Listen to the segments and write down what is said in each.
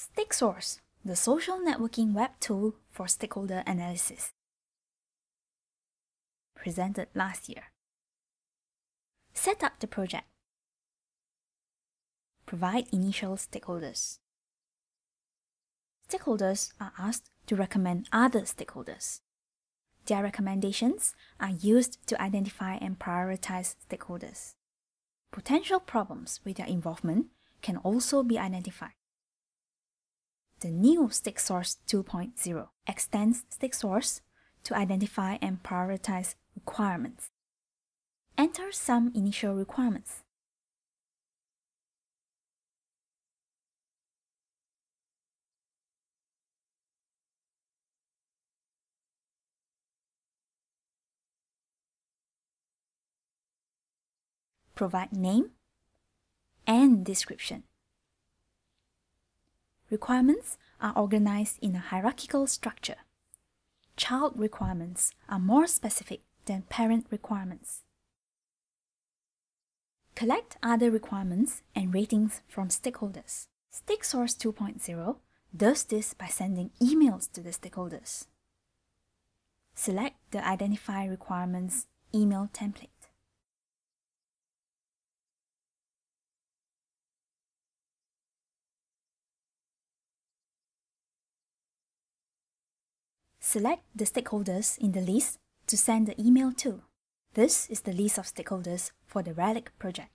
StakeSource, the social networking web tool for stakeholder analysis. Presented last year. Set up the project. Provide initial stakeholders. Stakeholders are asked to recommend other stakeholders. Their recommendations are used to identify and prioritize stakeholders. Potential problems with their involvement can also be identified. The new StakeSource 2.0 extends StakeSource to identify and prioritize requirements. Enter some initial requirements. Provide name and description. Requirements are organized in a hierarchical structure. Child requirements are more specific than parent requirements. Collect other requirements and ratings from stakeholders. StakeSource 2.0 does this by sending emails to the stakeholders. Select the Identify Requirements email template. Select the stakeholders in the list to send the email to. This is the list of stakeholders for the Relic project.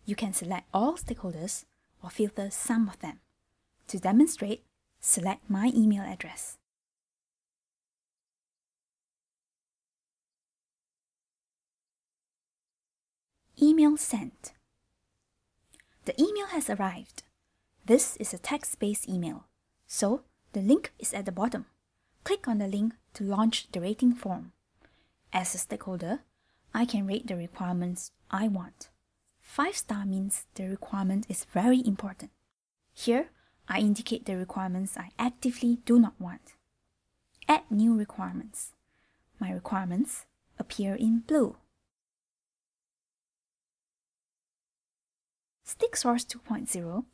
You can select all stakeholders or filter some of them. To demonstrate, select my email address. Email sent. The email has arrived. This is a text-based email, so the link is at the bottom. Click on the link to launch the rating form. As a stakeholder, I can rate the requirements I want. 5-star means the requirement is very important. Here, I indicate the requirements I actively do not want. Add new requirements. My requirements appear in blue. StakeSource 2.0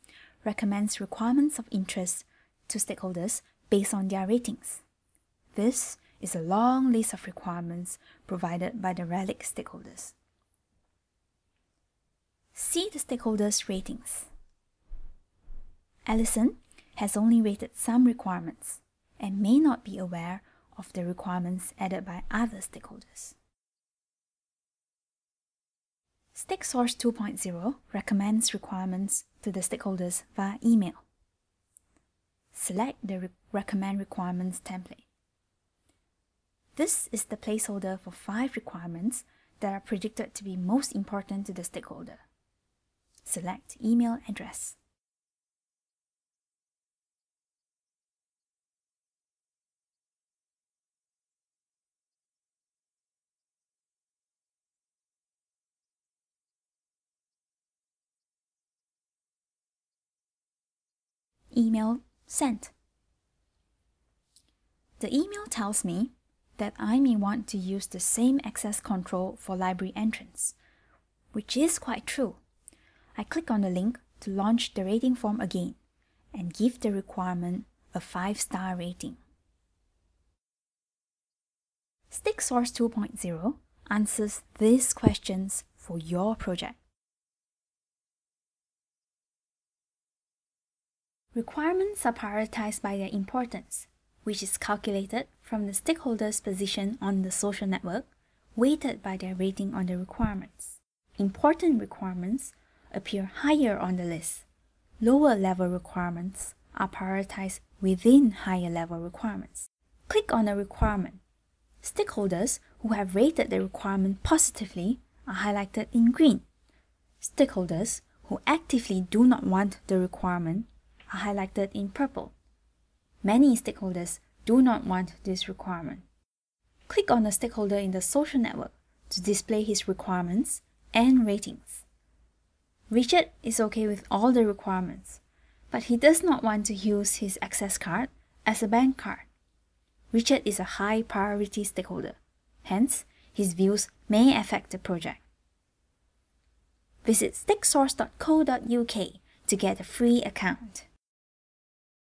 recommends requirements of interest to stakeholders based on their ratings. This is a long list of requirements provided by the Relic stakeholders. See the stakeholders' ratings. Allison has only rated some requirements and may not be aware of the requirements added by other stakeholders. StakeSource 2.0 recommends requirements to the stakeholders via email. Select the Recommend Requirements template. This is the placeholder for 5 requirements that are predicted to be most important to the stakeholder. Select email address. Email sent. The email tells me that I may want to use the same access control for library entrance, which is quite true. I click on the link to launch the rating form again and give the requirement a 5-star rating. StakeSource 2.0 answers these questions for your project. Requirements are prioritized by their importance, which is calculated from the stakeholders' position on the social network, weighted by their rating on the requirements. Important requirements appear higher on the list. Lower level requirements are prioritized within higher level requirements. Click on a requirement. Stakeholders who have rated the requirement positively are highlighted in green. Stakeholders who actively do not want the requirement are highlighted in purple. Many stakeholders do not want this requirement. Click on a stakeholder in the social network to display his requirements and ratings. Richard is okay with all the requirements, but he does not want to use his access card as a bank card. Richard is a high priority stakeholder, hence his views may affect the project. Visit StakeSource.co.uk to get a free account.